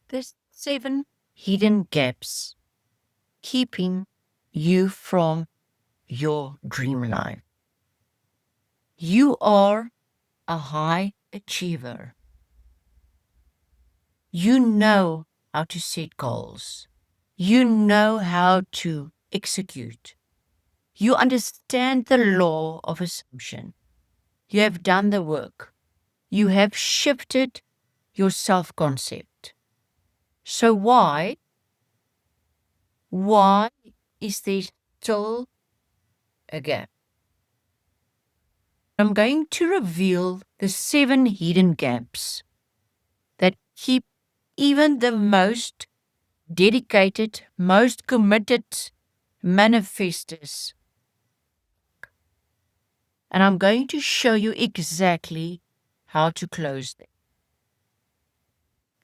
There's 7 hidden gaps keeping you from your dream life. You are a high achiever. You know how to set goals. You know how to execute. You understand the law of assumption. You have done the work. You have shifted your self-concept. So why is there still a gap? I'm going to reveal the 7 hidden gaps that keep even the most dedicated, most committed manifestors. And I'm going to show you exactly how to close them.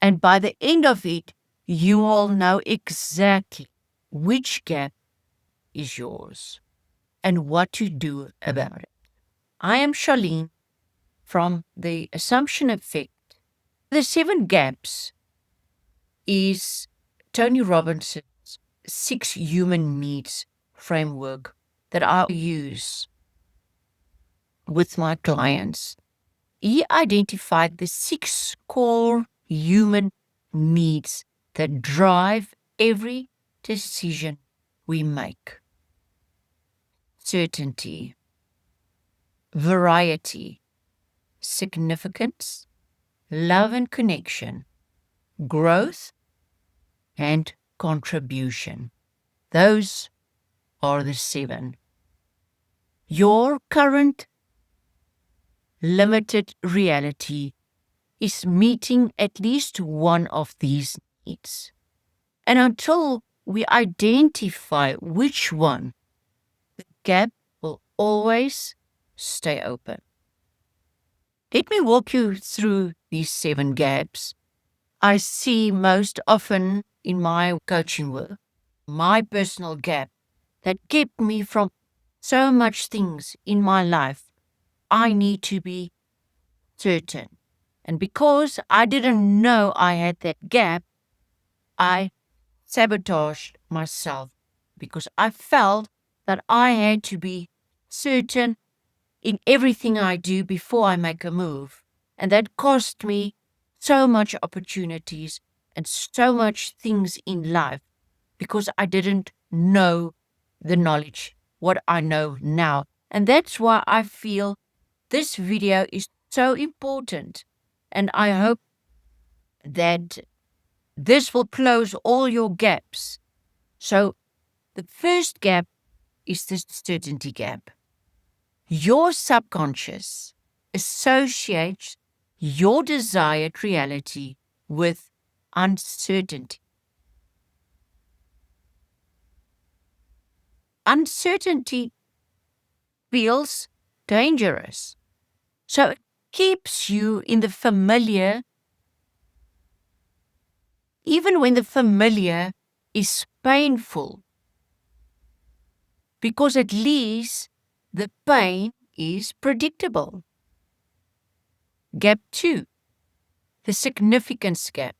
And by the end of it, you will know exactly which gap is yours and what to do about it. I am Charllene from the Assumption Effect. The 7 gaps is Tony Robinson's 6 human needs framework that I use with my clients. He identified the 6 core human needs that drive every decision we make. Certainty, variety, significance, love and connection, growth, and contribution. Those are the 7. Your current limited reality is meeting at least one of these needs. And until we identify which one, the gap will always stay open. Let me walk you through these 7 gaps I see most often in my coaching work. My personal gap that kept me from so much things in my life. I need to be certain. And because I didn't know I had that gap, I sabotaged myself because I felt that I had to be certain in everything I do before I make a move. And that cost me so much opportunities and so much things in life because I didn't know the knowledge, what I know now. And that's why I feel this video is so important. And I hope that this will close all your gaps. So the first gap is the certainty gap. Your subconscious associates your desired reality with uncertainty. Uncertainty feels dangerous. So it keeps you in the familiar, even when the familiar is painful, because at least the pain is predictable. Gap 2, the significance gap.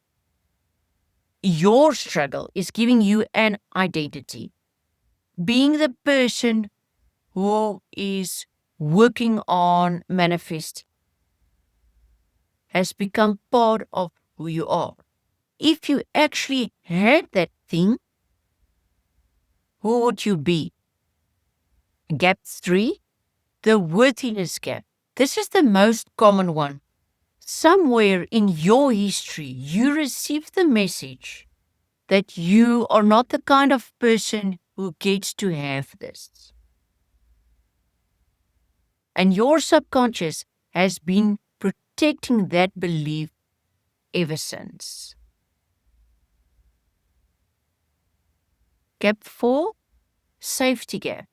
Your struggle is giving you an identity. Being the person who is working on manifesting has become part of who you are. If you actually had that thing, who would you be? Gap 3, the worthiness gap. This is the most common one. Somewhere in your history, you received the message that you are not the kind of person who gets to have this. And your subconscious has been protecting that belief ever since. Gap 4, safety gap.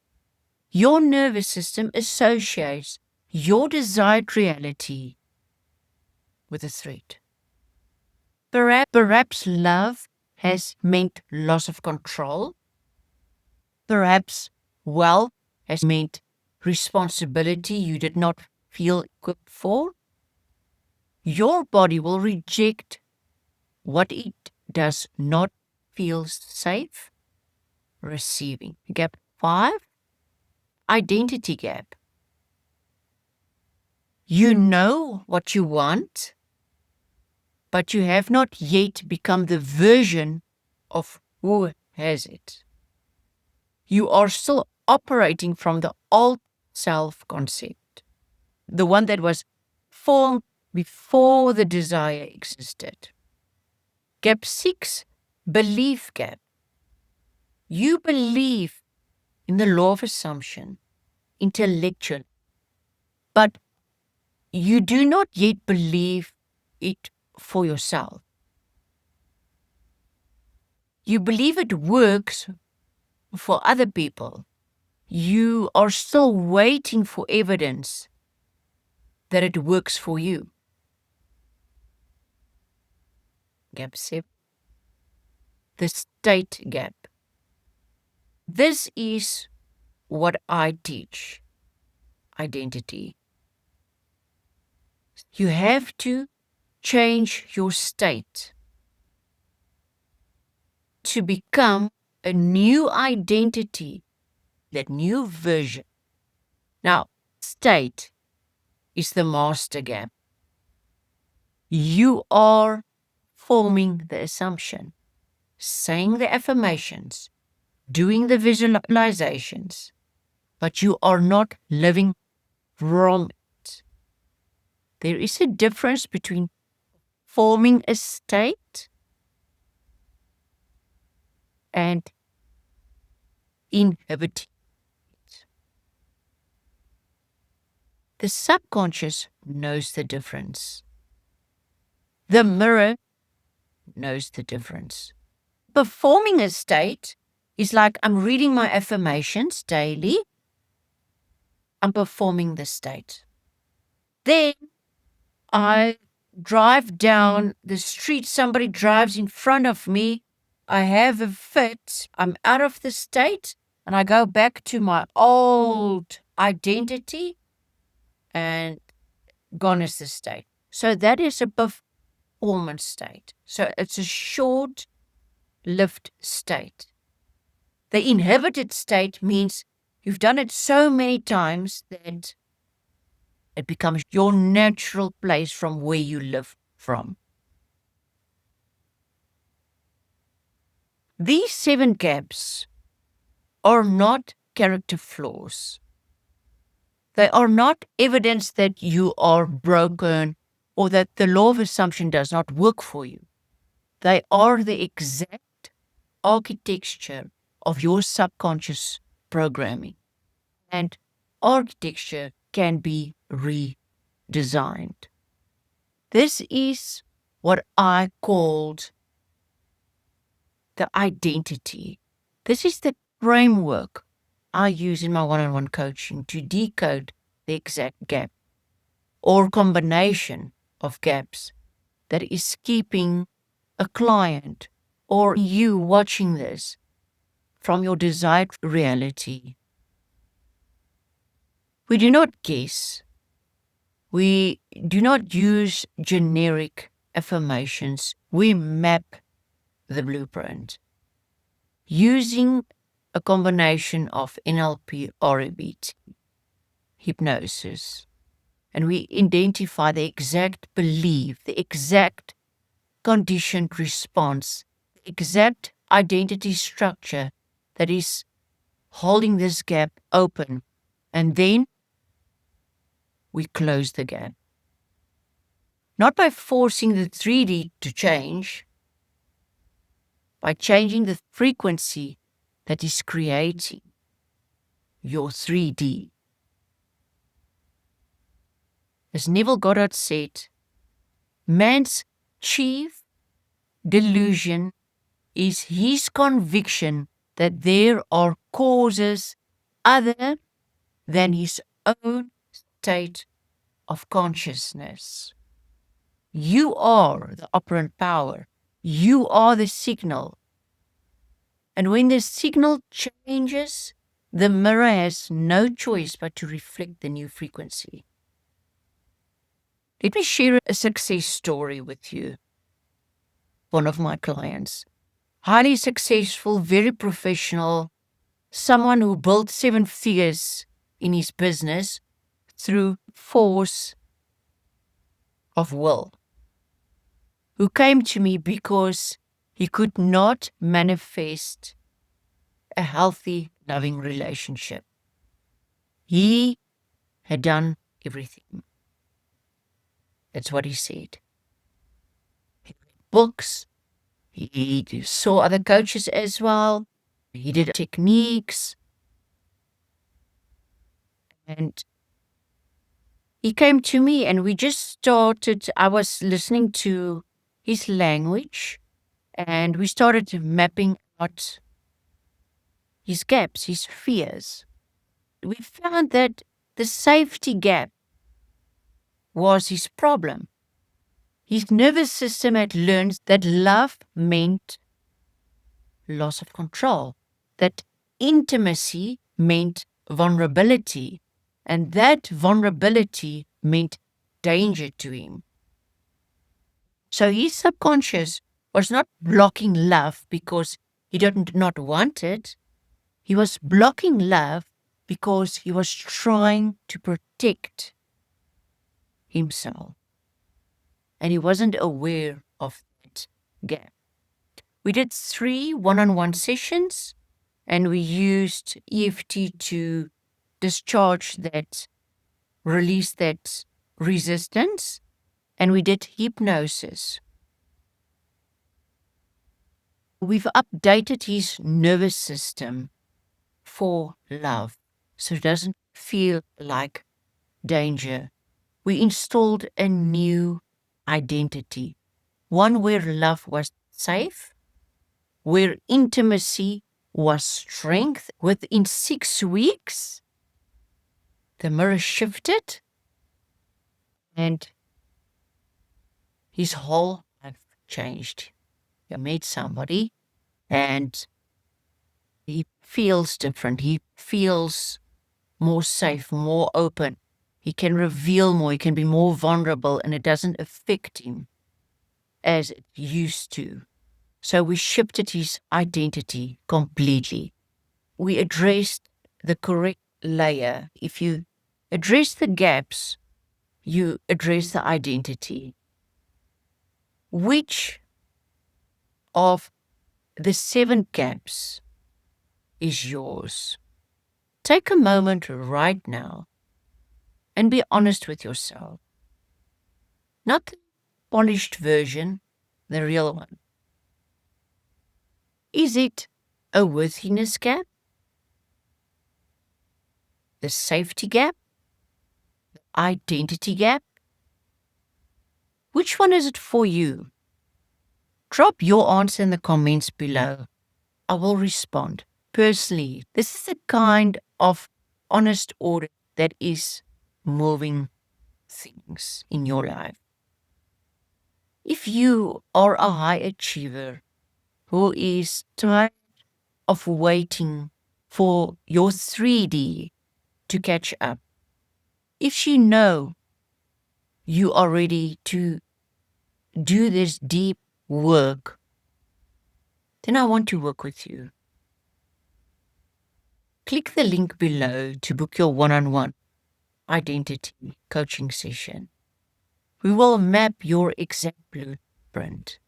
Your nervous system associates your desired reality with a threat. Perhaps love has meant loss of control. Perhaps wealth has meant responsibility you did not feel equipped for. Your body will reject what it does not feel safe receiving. Gap 5, identity gap. You know what you want, but you have not yet become the version of who has it. You are still operating from the old self-concept, the one that was formed before the desire existed. Gap 6, belief gap. You believe in the law of assumption, intellectual, but you do not yet believe it for yourself. You believe it works for other people. You are still waiting for evidence that it works for you. Gap 7, the state gap. This is what I teach, identity. You have to change your state to become a new identity, that new version. Now, state is the master gap. You are forming the assumption, saying the affirmations, doing the visualizations, but you are not living from it. There is a difference between forming a state and inhibiting it. The subconscious knows the difference. The mirror knows the difference. Performing a state is like I'm reading my affirmations daily. I'm performing the state. Then I drive down the street, somebody drives in front of me, I have a fit, I'm out of the state, and I go back to my old identity, and gone is the state. So that is a performance state. So it's a short-lived state. The inhibited state means you've done it so many times that it becomes your natural place from where you live from. These 7 gaps are not character flaws. They are not evidence that you are broken or that the law of assumption does not work for you. They are the exact architecture of your subconscious programming. And architecture can be redesigned. This is what I called the identity. This is the framework I use in my one-on-one coaching to decode the exact gap or combination of gaps that is keeping a client or you watching this from your desired reality. We do not guess. We do not use generic affirmations. We map the blueprint using a combination of NLP, REBT, hypnosis, and we identify the exact belief, the exact conditioned response, the exact identity structure that is holding this gap open, and then we close the gap. Not by forcing the 3D to change, by changing the frequency that is creating your 3D. As Neville Goddard said, man's chief delusion is his conviction that there are causes other than his own state of consciousness. You are the operant power. You are the signal. And when the signal changes, the mirror has no choice but to reflect the new frequency. Let me share a success story with you. one of my clients. Highly successful, very professional, someone who built 7 figures in his business through force of will, who came to me because he could not manifest a healthy, loving relationship. He had done everything. That's what he said. He read books. He saw other coaches as well. He did techniques. And he came to me and we just started. I was listening to his language and we started mapping out his gaps, his fears. We found that the safety gap was his problem. His nervous system had learned that love meant loss of control, that intimacy meant vulnerability, and that vulnerability meant danger to him. So his subconscious was not blocking love because he did not want it. He was blocking love because he was trying to protect himself. And he wasn't aware of that gap. We did 3 one-on-one sessions and we used EFT to discharge that, release that resistance, and we did hypnosis. We've updated his nervous system for love so it doesn't feel like danger. We installed a new identity, one where love was safe, where intimacy was strength. Within 6 weeks, the mirror shifted and his whole life changed. He met somebody and he feels different. He feels more safe, more open. He can reveal more. He can be more vulnerable and it doesn't affect him as it used to. So we shifted his identity completely. We addressed the correct layer. If you address the gaps, you address the identity. Which of the 7 gaps is yours? Take a moment right now and be honest with yourself. Not the polished version, the real one. Is it a worthiness gap? The safety gap? The identity gap? Which one is it for you? Drop your answer in the comments below. I will respond. Personally, this is the kind of honest order that is moving things in your life. If you are a high achiever who is tired of waiting for your 3D to catch up, if you know you are ready to do this deep work, then I want to work with you. Click the link below to book your one-on-one identity coaching session. We will map your exact blueprint,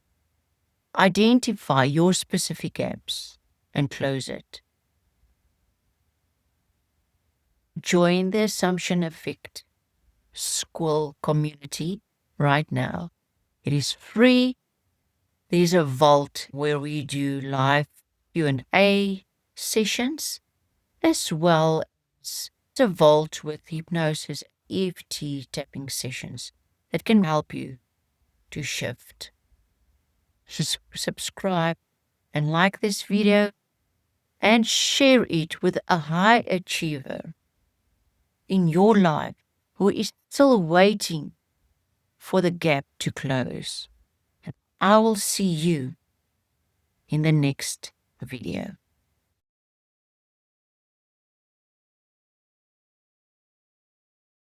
identify your specific gaps, and close it. Join the Assumption Effect Skool community right now. It is free. There's a vault where we do live Q&A sessions, as well as a vault with hypnosis, EFT tapping sessions that can help you to shift. Subscribe and like this video and share it with a high achiever in your life who is still waiting for the gap to close. And I will see you in the next video.